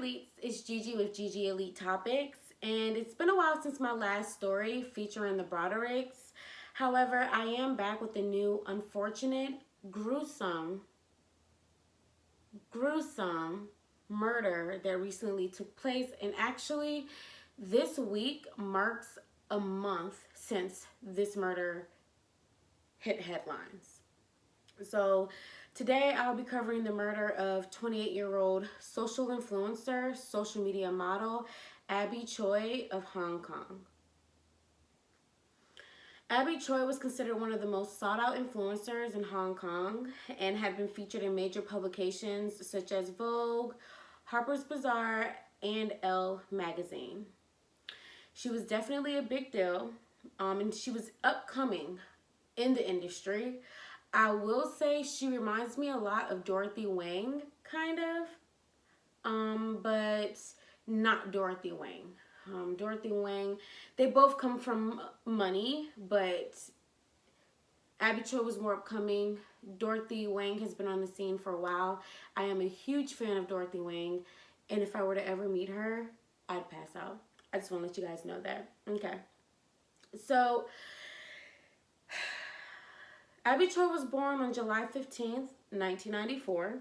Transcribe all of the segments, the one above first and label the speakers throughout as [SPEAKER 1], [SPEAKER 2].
[SPEAKER 1] Elites, it's Gigi with Gigi Elite Topics, and it's been a while since my last story featuring the Brodericks. However, I am back with a new unfortunate, gruesome murder that recently took place, and actually, this week marks a month since this murder hit headlines. So today I'll be covering the murder of 28-year-old social influencer, social media model, Abby Choi of Hong Kong. Abby Choi was considered one of the most sought-out influencers in Hong Kong and had been featured in major publications such as Vogue, Harper's Bazaar, and Elle magazine. She was definitely a big deal, and she was upcoming in the industry. I will say she reminds me a lot of Dorothy Wang, kind of, but not Dorothy Wang. Dorothy Wang, they both come from money, but Abby Choi was more upcoming. Dorothy Wang has been on the scene for a while. I am a huge fan of Dorothy Wang, and if I were to ever meet her, I'd pass out. I just want to let you guys know that. Okay. So, Abby Choi was born on July 15th, 1994,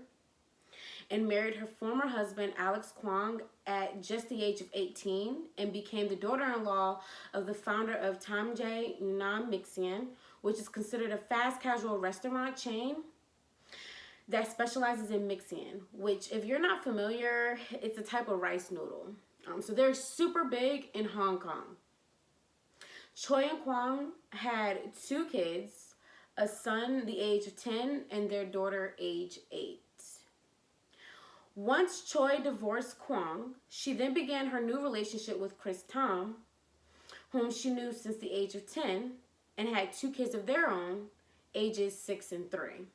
[SPEAKER 1] and married her former husband, Alex Kwong, at just the age of 18, and became the daughter-in-law of the founder of Tamjae Yunnan Mixian, which is considered a fast casual restaurant chain that specializes in Mixian, which, if you're not familiar, it's a type of rice noodle. So they're super big in Hong Kong. Choi and Kwong had 2 kids, a son the age of 10 and their daughter age 8. Once Choi divorced Kwong, she then began her new relationship with Chris Tom, whom she knew since the age of 10, and had 2 kids of their own, ages 6 and 3.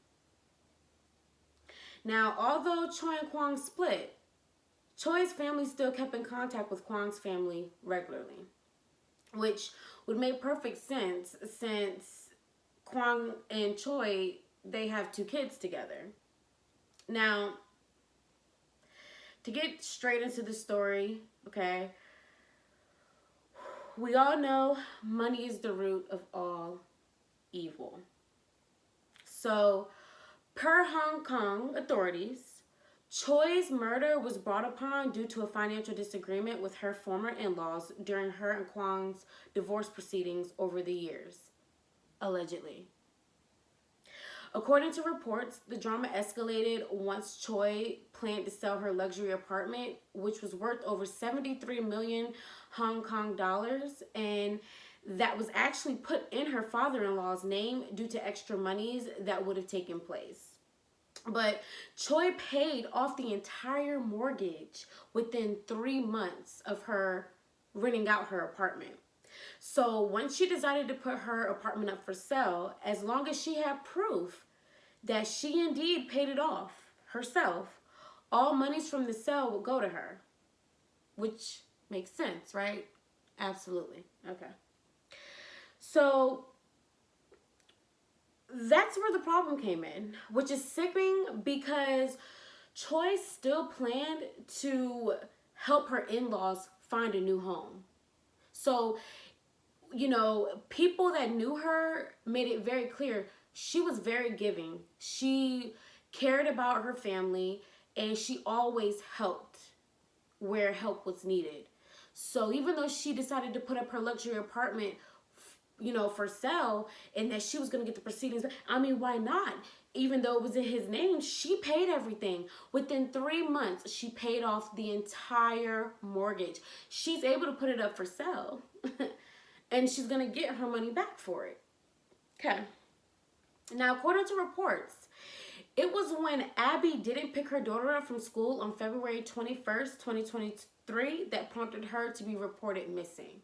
[SPEAKER 1] Now, although Choi and Kwong split, Choi's family still kept in contact with Kwong's family regularly, which would make perfect sense since Kwong and Choi, they have 2 kids together. Now, to get straight into the story, okay, we all know money is the root of all evil. So, per Hong Kong authorities, Choi's murder was brought upon due to a financial disagreement with her former in-laws during her and Kwong's divorce proceedings over the years, allegedly. According to reports, the drama escalated once Choi planned to sell her luxury apartment, which was worth over 73 million Hong Kong dollars, and that was actually put in her father-in-law's name due to extra monies that would have taken place. But Choi paid off the entire mortgage within 3 months of her renting out her apartment. So once she decided to put her apartment up for sale, as long as she had proof that she indeed paid it off herself, all monies from the sale would go to her. Which makes sense, right? Absolutely. Okay. So that's where the problem came in, which is sickening because Choi still planned to help her in-laws find a new home. So, you know, people that knew her made it very clear she was very giving. She cared about her family, and she always helped where help was needed. So even though she decided to put up her luxury apartment, you know, for sale, and that she was going to get the proceedings, I mean, why not? Even though it was in his name, she paid everything. Within 3 months, she paid off the entire mortgage. She's able to put it up for sale, and she's going to get her money back for it. Okay. Now, according to reports, it was when Abby didn't pick her daughter up from school on February 21st, 2023, that prompted her to be reported missing.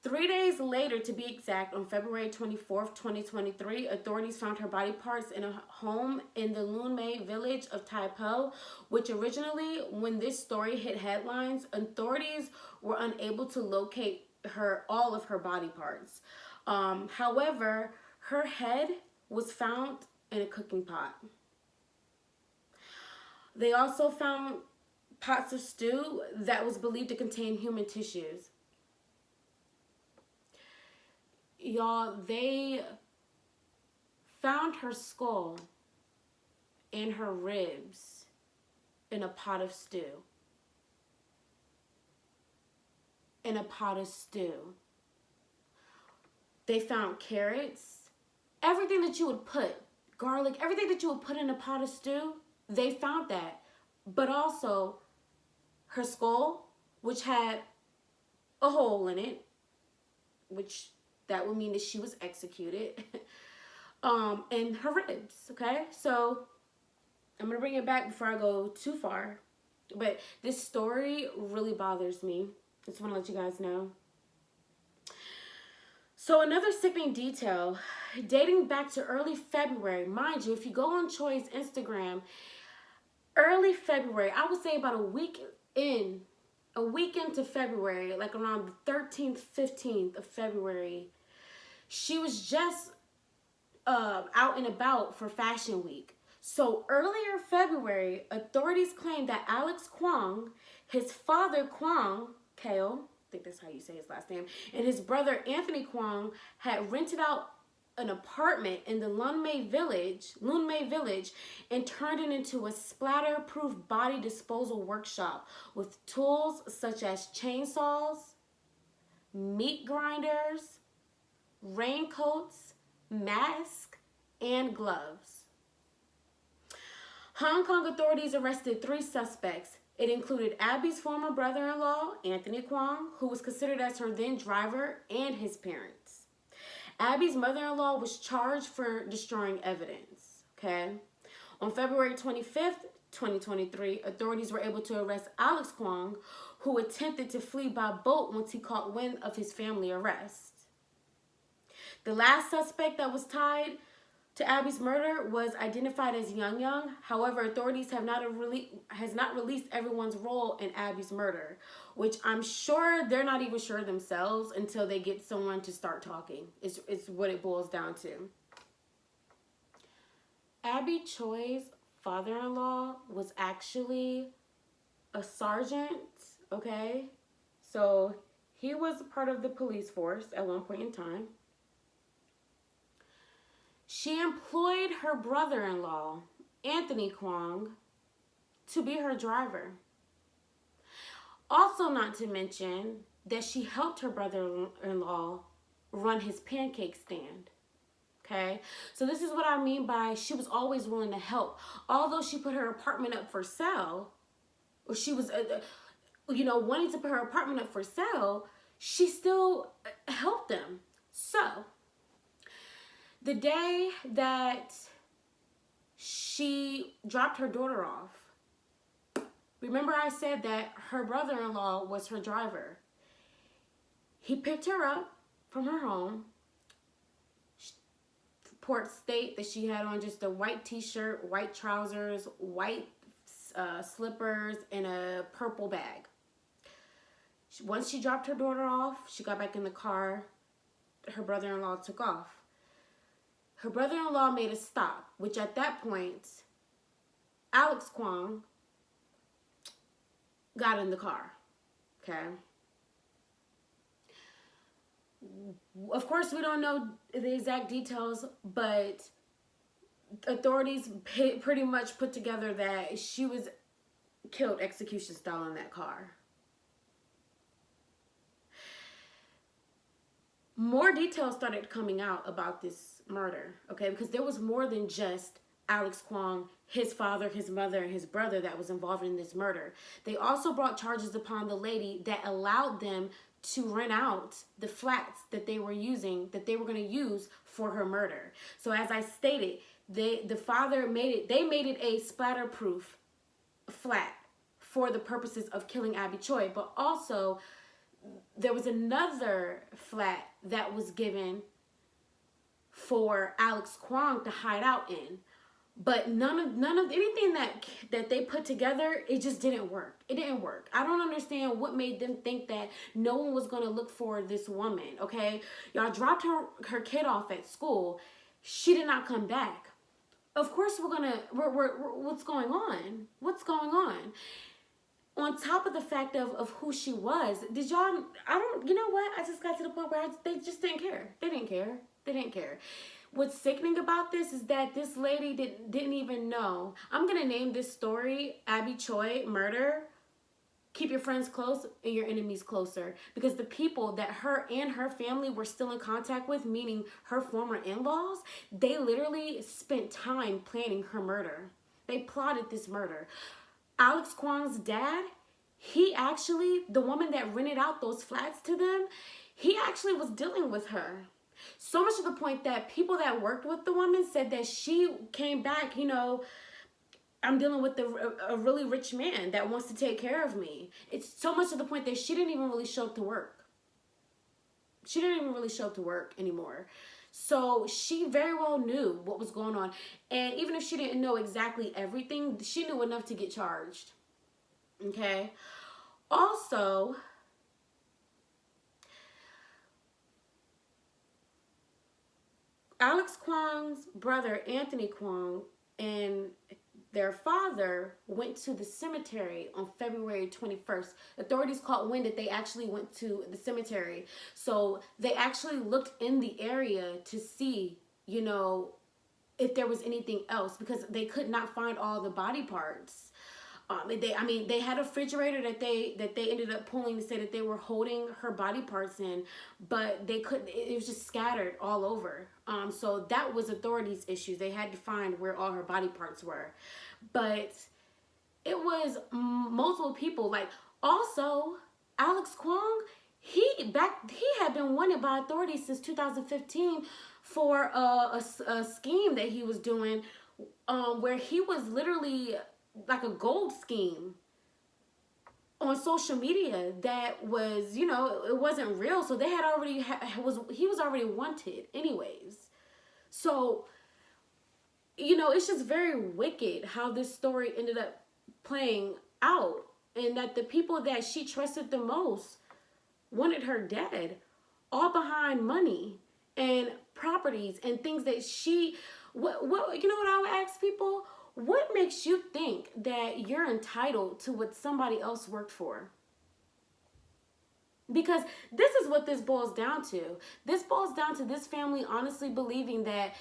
[SPEAKER 1] 3 days later, to be exact, on February 24th, 2023, authorities found her body parts in a home in the Lun Mei village of Tai Po, which originally, when this story hit headlines, authorities were unable to locate all of her body parts. However, her head was found in a cooking pot. They also found pots of stew that was believed to contain human tissues. Y'all, they found her skull and her ribs in a pot of stew. In a pot of stew. They found carrots, everything that you would put, garlic, everything that you would put in a pot of stew, they found that. But also her skull, which had a hole in it, which that would mean that she was executed, and her ribs, okay? So I'm going to bring it back before I go too far. But this story really bothers me. Just want to let you guys know. So another sickening detail, dating back to early February. Mind you, if you go on Choi's Instagram, early February, I would say about a week into February, like around the 13th, 15th of February, she was just out and about for Fashion Week. So earlier February, authorities claimed that Alex Kwong, his father Kwong, Kale, I think that's how you say his last name, and his brother Anthony Kwong had rented out an apartment in the Lunmei Village and turned it into a splatter-proof body disposal workshop with tools such as chainsaws, meat grinders, raincoats, masks, and gloves. Hong Kong authorities arrested 3 suspects. It included Abby's former brother-in-law, Anthony Kwong, who was considered as her then driver, and his parents. Abby's mother-in-law was charged for destroying evidence, okay? On February 25th, 2023, authorities were able to arrest Alex Kwong, who attempted to flee by boat once he caught wind of his family arrest. The last suspect that was tied to Abby's murder was identified as Young Young. However, authorities has not released everyone's role in Abby's murder, which I'm sure they're not even sure themselves until they get someone to start talking. It's what it boils down to. Abby Choi's father-in-law was actually a sergeant, okay? So he was part of the police force at one point in time. She employed her brother-in-law, Anthony Kwong, to be her driver. Also, not to mention that she helped her brother-in-law run his pancake stand. Okay? So this is what I mean by she was always willing to help. Although she put her apartment up for sale, or she was, wanting to put her apartment up for sale, she still helped them. So the day that she dropped her daughter off, remember I said that her brother-in-law was her driver. He picked her up from her home. Reports state that she had on just a white t-shirt, white trousers, white slippers, and a purple bag. Once she dropped her daughter off, she got back in the car. Her brother-in-law took off. Her brother-in-law made a stop, which at that point, Alex Kwong got in the car, okay? Of course, we don't know the exact details, but authorities pretty much put together that she was killed execution style in that car. More details started coming out about this murder, okay? Because there was more than just Alex Kwong, his father, his mother, and his brother that was involved in this murder. They also brought charges upon the lady that allowed them to rent out the flats that they were using, that they were going to use for her murder. So as I stated, the father made it a splatter-proof flat for the purposes of killing Abby Choi, but also there was another flat that was given for Alex Kwong to hide out in. But none of anything that they put together, it just didn't work. It didn't work. I don't understand what made them think that no one was going to look for this woman, okay? Y'all dropped her kid off at school. She did not come back. Of course we're what's going on? What's going on? on top of the fact of who she was, did y'all, you know what? I just got to the point where they just didn't care. They didn't care. They didn't care. What's sickening about this is that this lady didn't even know. I'm going to name this story Abby Choi Murder. Keep your friends close and your enemies closer. Because the people that her and her family were still in contact with, meaning her former in-laws, they literally spent time planning her murder. They plotted this murder. Alex Kwong's dad, he actually, the woman that rented out those flats to them, he actually was dealing with her. So much to the point that people that worked with the woman said that she came back, you know, I'm dealing with a really rich man that wants to take care of me. It's so much to the point that she didn't even really show up to work. She didn't even really show up to work anymore. So she very well knew what was going on. And even if she didn't know exactly everything, she knew enough to get charged. Okay? Also, Alex Kwong's brother, Anthony Kwong, and their father went to the cemetery on February 21st. Authorities caught wind that they actually went to the cemetery. So they actually looked in the area to see, you know, if there was anything else, because they could not find all the body parts. They had a refrigerator that they ended up pulling to say that they were holding her body parts in, but they couldn't. It was just scattered all over. So that was authorities' issues. They had to find where all her body parts were, but it was multiple people. Like, also, Alex Kwong, he had been wanted by authorities since 2015 for a scheme that he was doing, where he was literally like a gold scheme on social media that was, you know, it wasn't real. So they had already he was already wanted anyways. So, you know, it's just very wicked how this story ended up playing out, and that the people that she trusted the most wanted her dead, all behind money and properties and things that she, what you know what I would ask people? What makes you think that you're entitled to what somebody else worked for? Because this is what this boils down to. This boils down to this family honestly believing that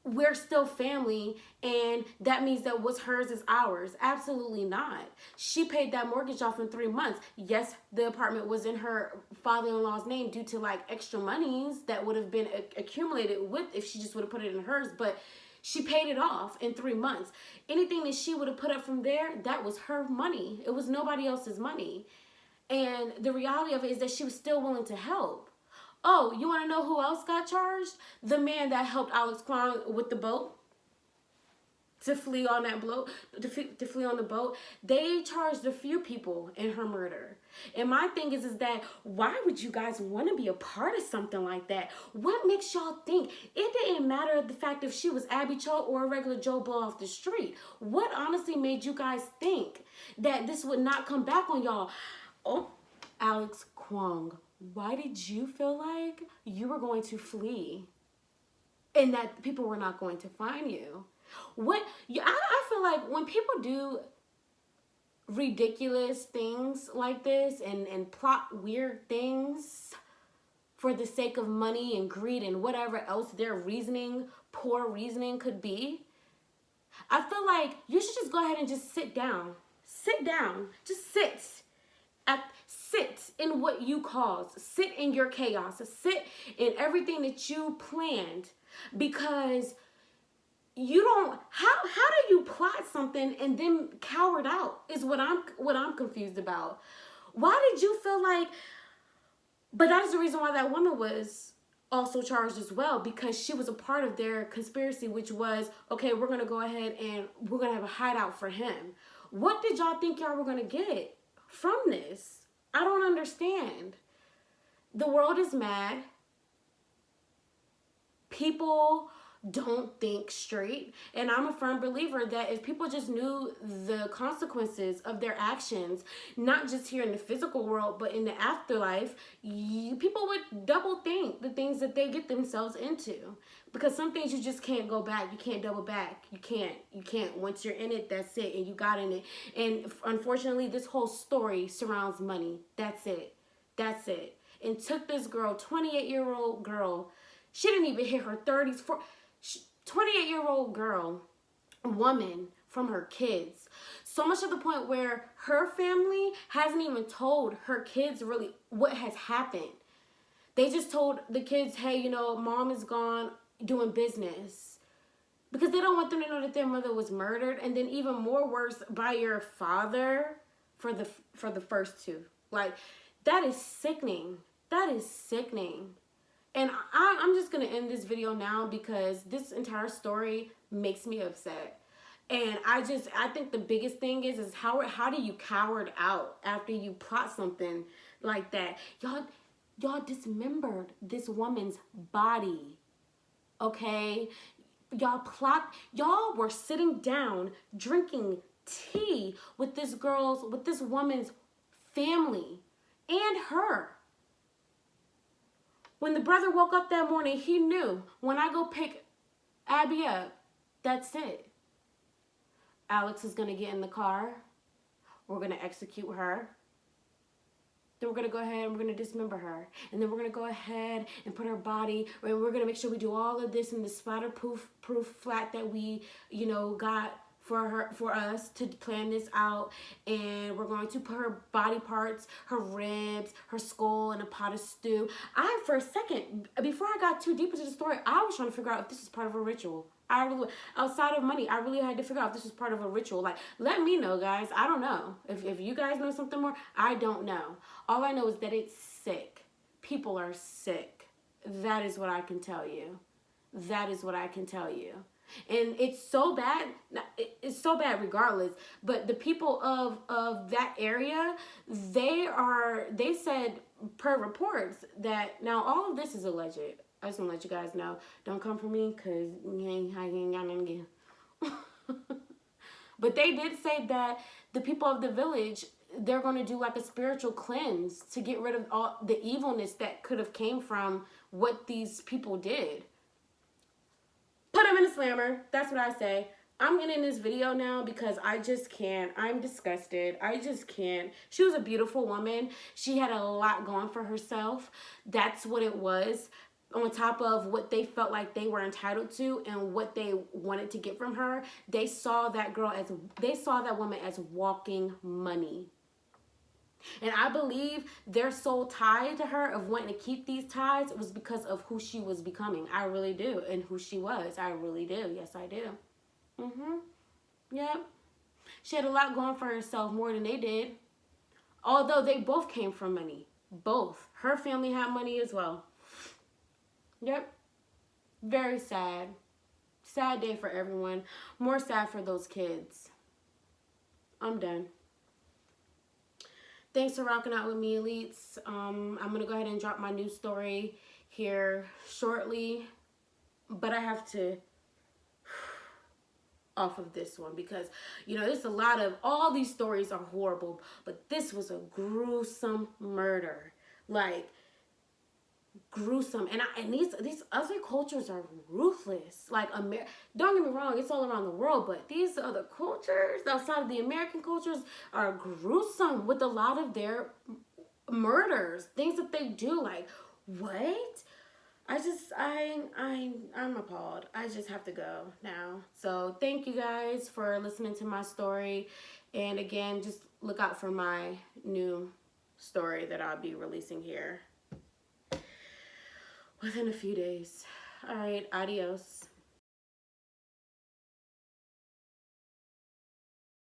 [SPEAKER 1] we're still family, and that means that what's hers is ours. Absolutely not. She paid that mortgage off in 3 months. Yes, the apartment was in her father-in-law's name due to like extra monies that would have been accumulated with if she just would have put it in hers, but she paid it off in 3 months. Anything that she would have put up from there, that was her money. It was nobody else's money. And the reality of it is that she was still willing to help. Oh, you want to know who else got charged? The man that helped Alex Kwong with the boat to flee on that boat, to flee on the boat. They charged a few people in her murder. And my thing is that why would you guys want to be a part of something like that? What makes y'all think it didn't matter the fact if she was Abby Cho or a regular Joe Blow off the street? What honestly made you guys think that this would not come back on y'all? Oh, Alex Kwong, why did you feel like you were going to flee and that people were not going to find you? I feel like when people do ridiculous things like this and plot weird things for the sake of money and greed and whatever else their poor reasoning could be, I feel like you should just go ahead and just sit down. Sit down. Just sit. Sit in what you caused. Sit in your chaos. Sit in everything that you planned, because you don't, how do you plot something and then cower it out is what I'm confused about. Why did you feel like, but that is the reason why that woman was also charged as well, because she was a part of their conspiracy, which was, okay, we're going to go ahead and we're going to have a hideout for him. What did y'all think y'all were going to get from this? I don't understand. The world is mad. People don't think straight. And I'm a firm believer that if people just knew the consequences of their actions, not just here in the physical world, but in the afterlife, people would double think the things that they get themselves into. Because some things you just can't go back. You can't double back. You can't. Once you're in it, that's it. And you got in it. And unfortunately, this whole story surrounds money. That's it. That's it. And took this girl, 28-year-old girl. She didn't even hit her 30s. 28-year-old girl, woman, from her kids. So much to the point where her family hasn't even told her kids really what has happened. They just told the kids, hey, you know, mom is gone doing business. Because they don't want them to know that their mother was murdered. And then even more worse, by your father for the first two. Like, that is sickening. That is sickening. And I'm just going to end this video now because this entire story makes me upset. And I think the biggest thing is how do you coward out after you plot something like that? Y'all dismembered this woman's body. Okay? Y'all were sitting down drinking tea with this woman's family and her. When the brother woke up that morning, he knew, when I go pick Abby up, that's it. Alex is going to get in the car. We're going to execute her. Then we're going to go ahead and we're going to dismember her. And then we're going to go ahead and put her body, and we're going to make sure we do all of this in the splatterproof flat that we, got for us to plan this out. And we're going to put her body parts, her ribs, her skull in a pot of stew. For a second, before I got too deep into the story, I was trying to figure out if this is part of a ritual. Outside of money, I really had to figure out if this was part of a ritual. Like, let me know, guys. I don't know. If you guys know something more, I don't know. All I know is that it's sick. People are sick. That is what I can tell you. That is what I can tell you. And it's so bad. It's so bad regardless. But the people of that area, they said per reports that now all of this is alleged. I just want to let you guys know. Don't come for me because I ain't got nothing to give. But they did say that the people of the village, they're going to do like a spiritual cleanse to get rid of all the evilness that could have came from what these people did. Put them in a slammer. That's what I say. I'm ending this video now because I just can't. I'm disgusted. I just can't. She was a beautiful woman. She had a lot going for herself. That's what it was. On top of what they felt like they were entitled to and what they wanted to get from her, they saw that woman as walking money. And I believe their soul tie to her of wanting to keep these ties was because of who she was becoming. I really do. And who she was. I really do. Yes, I do. Yep. She had a lot going for herself, more than they did. Although they both came from money. Both. Her family had money as well. Yep. Very sad. Sad day for everyone. More sad for those kids. I'm done. Thanks for rocking out with me, elites. I'm going to go ahead and drop my new story here shortly. But I have to off of this one because, there's a lot of, all these stories are horrible. But this was a gruesome murder. Like, gruesome. And these other cultures are ruthless. Like, don't get me wrong, it's all around the world, but these other cultures outside of the American cultures are gruesome with a lot of their murders, things that they do. Like, what? I'm appalled. I just have to go now. So thank you guys for listening to my story. And again, just look out for my new story that I'll be releasing here within a few days. All right, adios.